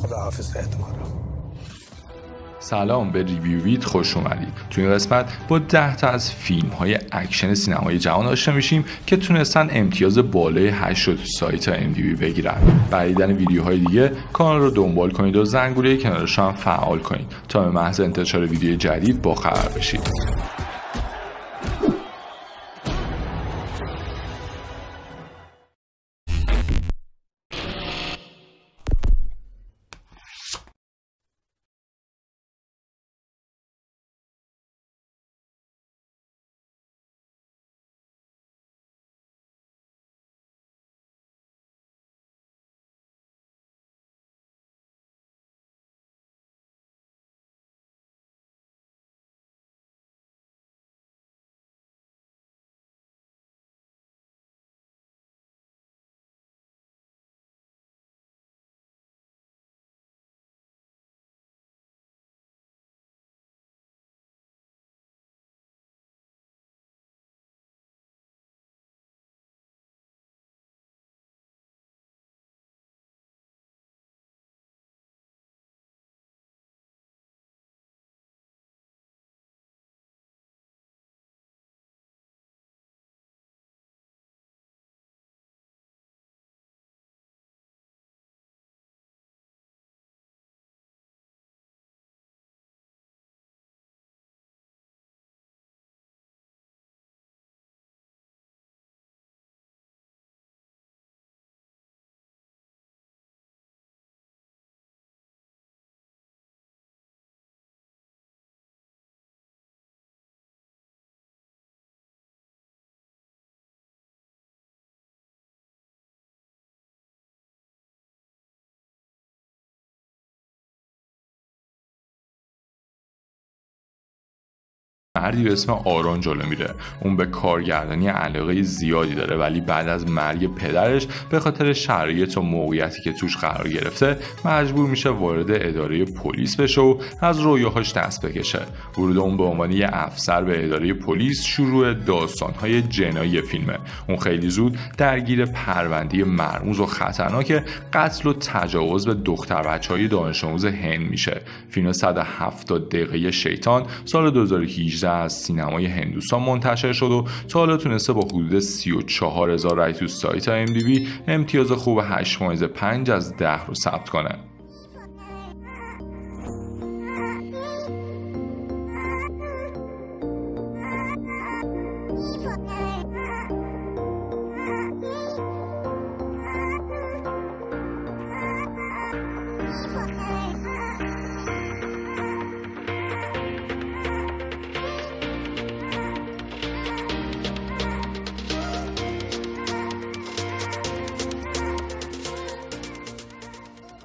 خداحافظ احتمالا. سلام، به ریویویت خوش اومدید. تو این قسمت با 10 تا از فیلم‌های اکشن سینمای جهان آشنا میشیم که تونستن امتیاز بالای 8 رو تو سایت IMDb بگیرن. برای دیدن ویدیوهای دیگه کانال رو دنبال کنید و زنگوله کنارش هم فعال کنید تا به محض انتشار ویدیو جدید باخبر بشید. مردی به اسم آرون جلو میره. اون به کارگردانی علاقه زیادی داره، ولی بعد از مرگ پدرش به خاطر شرایط و موقعیتی که توش قرار گرفته مجبور میشه وارد اداره پلیس بشه و از رویاهاش دست بکشه. ورود اون به عنوان یه افسر به اداره پلیس شروع داستان‌های جنایی فیلمه. اون خیلی زود درگیر پرونده مرموز و خطرناک قتل و تجاوز به دختر بچه‌های دانش آموز هند میشه. فیلم 170 دقیقه شیطان سال 2018 از سینمای هندوستان منتشر شد و تا حالا تونسته با حدود 34,000 رای تو سایت IMDb امتیاز خوب 8.5 از 10 رو ثبت کنه.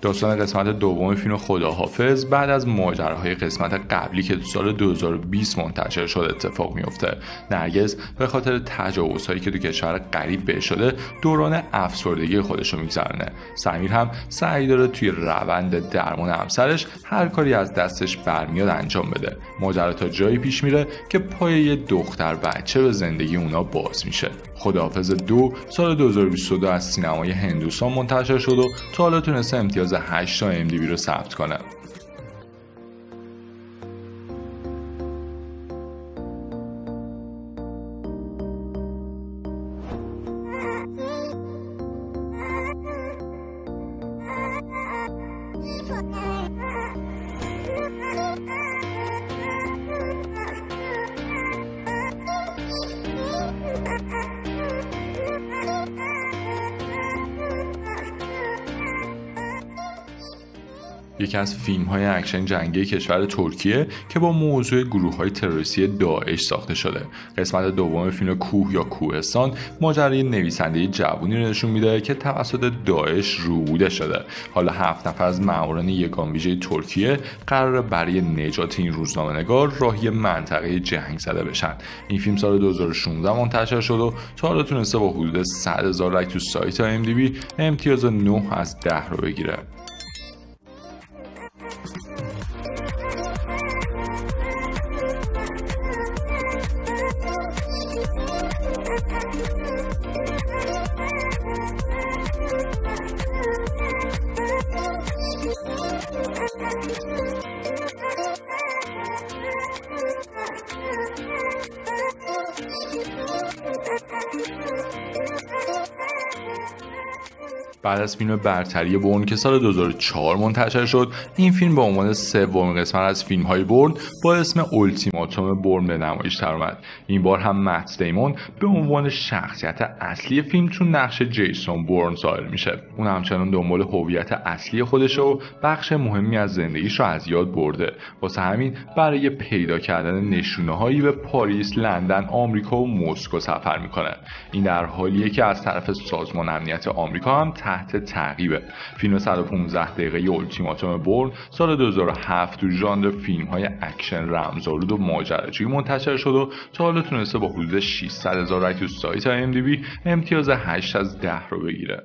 داستان قسمت دوم فیلم خداحافظ بعد از ماجراهای قسمت قبلی که تو سال 2020 منتشر شد اتفاق میفته. نرگس به خاطر تجاوزهایی که تو کشور غریب بهش شده دوران افسردگی خودش رو میگذرونه. سمیر هم سعی داره توی روند درمان همسرش هر کاری از دستش برمیاد انجام بده. ماجرا تا جایی پیش میره که پای یه دختر بچه به زندگی اونا باز میشه. خداحافظ 2 سال 2022 از سینمای هندوستان منتشر شد و تا حالا تونسته امتیاز 8 تا IMDb رو ثبت کنه. یکی از فیلم‌های اکشن جنگی کشور ترکیه که با موضوع گروه‌های تروریستی داعش ساخته شده. قسمت دوم فیلم کوه یا کوهستان ماجرای نویسنده جوونی رو نشون میده که توسط داعش روبوده شده. حالا 7 نفر از ماموران یگان ویژه ترکیه قراره برای نجات این روزنامه‌نگار راهی منطقه جنگ زده بشن. این فیلم سال 2016 منتشر شد و تا حالا تونسته با حدود 100,000 لایک تو سایت IMDb امتیاز 9 از 10 رو بگیره. بعد از فیلم برتری بورن که سال 2004 منتشر شد، این فیلم به عنوان سومین قسمت از فیلم‌های بورن با اسم اولتیماتوم بورن به نمایش درآمد. این بار هم مت دیمون به عنوان شخصیت اصلی فیلم تو نقش جیسون بورن ظاهر میشه. اون همچنان دنبال هویت اصلی خودشه و بخش مهمی از زندگیش رو از یاد برده. واسه همین برای پیدا کردن نشونه‌هایی به پاریس، لندن، آمریکا و مسکو سفر میکنه. این در حالیه که از طرف سازمان امنیت آمریکا هم تحت تعقیبه. فیلم 115 دقیقه اولتیماتوم بورن سال 2007 تو ژانر فیلم‌های اکشن، رمزآلود و ماجراجویی منتشر شد و تا حالا تونسته با حدود 600,000 رای تو سایت IMDb امتیاز 8 از 10 رو بگیره.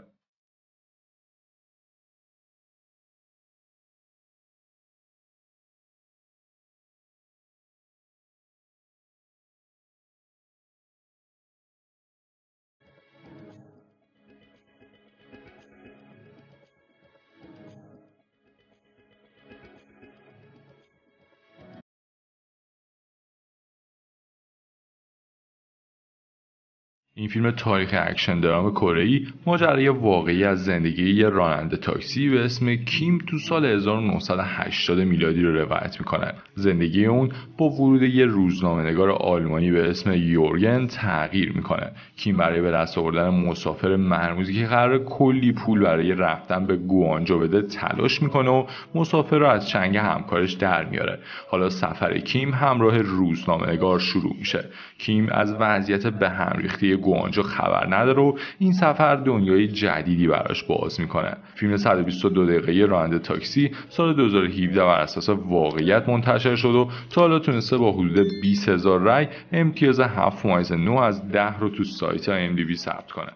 این فیلم تاریخ اکشن درام کره‌ای ماجرای واقعی از زندگی یه راننده تاکسی به اسم کیم تو سال 1980 میلادی رو روایت میکنه. زندگی اون با ورود یه روزنامه‌نگار آلمانی به اسم یورگن تغییر میکنه. کیم برای به دست آوردن مسافر مرموزی که قرار کلی پول برای رفتن به گوانجو بده تلاش میکنه و مسافر رو از چنگ همکارش در میاره. حالا سفر کیم همراه روزنامه‌نگار شروع میشه. کیم از وضعیت به هم ریخته گوانجو خبر نداره و این سفر دنیای جدیدی براش باز میکنه. فیلم 122 دقیقه راننده تاکسی سال 2017 بر اساس واقعیت منتشر شد و تا حالا تونسته با حدود 20,000 رای امتیاز 7.9 از 10 رو تو سایت IMDb ثبت کنه.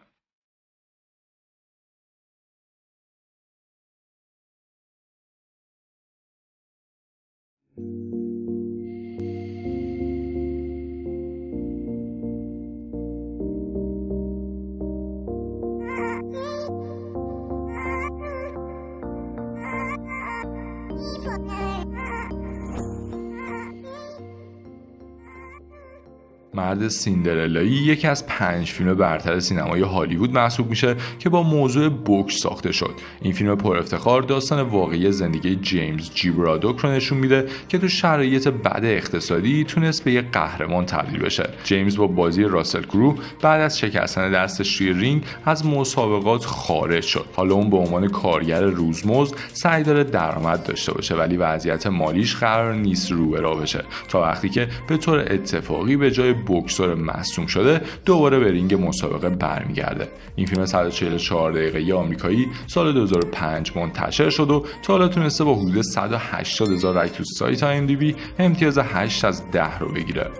مرد سیندرلایی یکی از 5 فیلم برتر سینمای هالیوود محسوب میشه که با موضوع بوکس ساخته شد. این فیلم پر افتخار داستان واقعی زندگی جیمز جی برادوک رو نشون میده که تو شرایط بد اقتصادی تونست به یک قهرمان تبدیل بشه. جیمز با بازی راسل کرو بعد از شکستن دستش توی رینگ از مسابقات خارج شد. حالا اون به عنوان کارگر روزمزد سعی داره درآمد داشته باشه، ولی وضعیت مالیش قرار نیست رو به راه بشه تا وقتی که به طور اتفاقی به جای بوکسور مصدوم شده دوباره به رینگ مسابقه برمیگرده. این فیلم 144 دقیقه‌ای آمریکایی سال 2005 منتشر شد و تا حالا تونسته با حدود 180,000 رای تو سایت IMDb امتیاز 8 از 10 رو بگیره.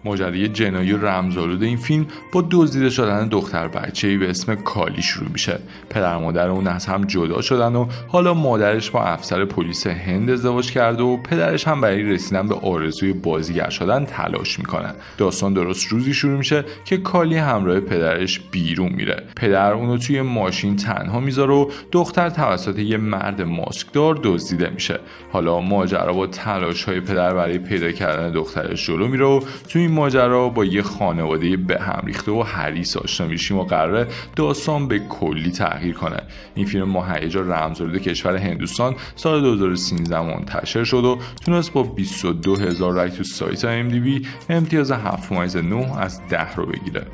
ماجرای جنایی و رمزآلود این فیلم با دزدیده شدن دختر بچه‌ای به اسم کالی شروع میشه. پدر مادر اون از هم جدا شدن و حالا مادرش با افسر پلیس هند ازدواج کرده و پدرش هم برای رسیدن به آرزوی بازیگر شدن تلاش میکنه. داستان درست روزی شروع میشه که کالی همراه پدرش بیرون میره. پدر اونو توی ماشین تنها میذاره و دختر توسط یه مرد ماسکدار دزدیده میشه. حالا ماجرا با تلاش‌های پدر برای پیدا کردن دخترش جلو میره و توی ماجرا با یه خانواده به هم ریخته و حریص آشنا میشیم و قراره داستان به کلی تغییر کنه. این فیلم مهیجا رمزآلود کشور هندوستان سال 2013 منتشر شد و تونست با 22,000 رای تو سایت IMDb امتیاز 7.9 از 10 رو بگیره.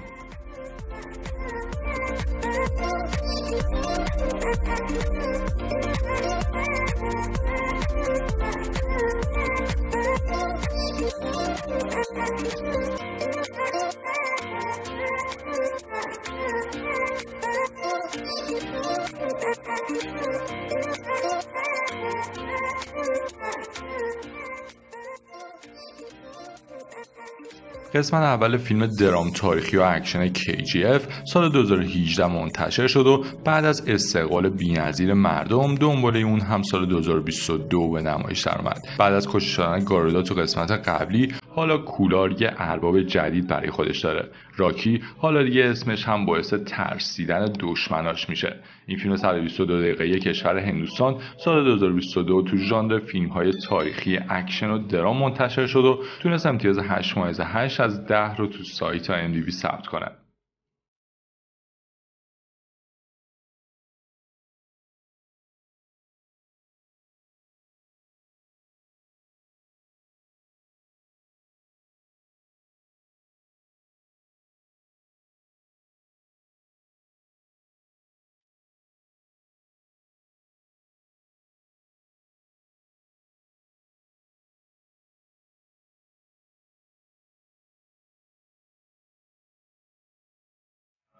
قسمت اول فیلم درام تاریخی و اکشن KGF سال 2018 منتشر شد و بعد از استقبال بی‌نظیر مردم دنباله اون هم سال 2022 به نمایش درآمد. بعد از کشته شدن گارودا تو قسمت قبلی، حالا کولار یه ارباب جدید برای خودش داره. راکی حالا دیگه اسمش هم باعث ترسیدن دشمناش میشه. این فیلم 122 دقیقه‌ای کشور هندوستان سال 2022 تو ژانر فیلم‌های تاریخی اکشن و درام منتشر شد و تونست امتیاز 8.8 از 10 رو تو سایت IMDb ثبت کنه.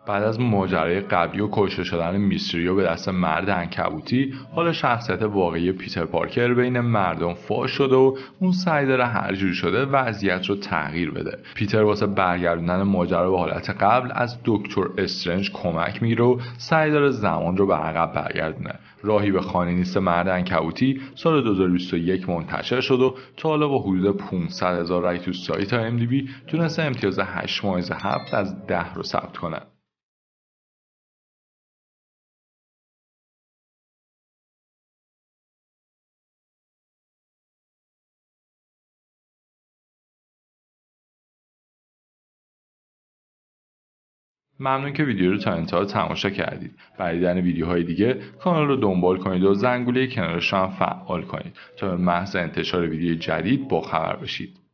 بعد از ماجرای قبلی و کشته شدن میستریو به دست مرد عنکبوتی، حالا شخصیت واقعی پیتر پارکر بین مردم فاش شده و اون سعی داره هر جوری شده وضعیت رو تغییر بده. پیتر واسه برگردوندن ماجرا به حالت قبل از دکتر استرنج کمک میگیره و سعی داره زمان رو به عقب برگردونه. راهی به خانه نیست مرد عنکبوتی سال 2021 منتشر شد و تا حالا با حدود 500,000 رای تو سایت IMDb تونسته امتیاز 8.7 از 10 رو ثبت کنه. ممنون که ویدیو رو تا انتها تماشا کردید. برای دیدن ویدیوهای دیگه کانال رو دنبال کنید و زنگوله کنارش هم فعال کنید تا به محض انتشار ویدیو جدید با خبر بشید.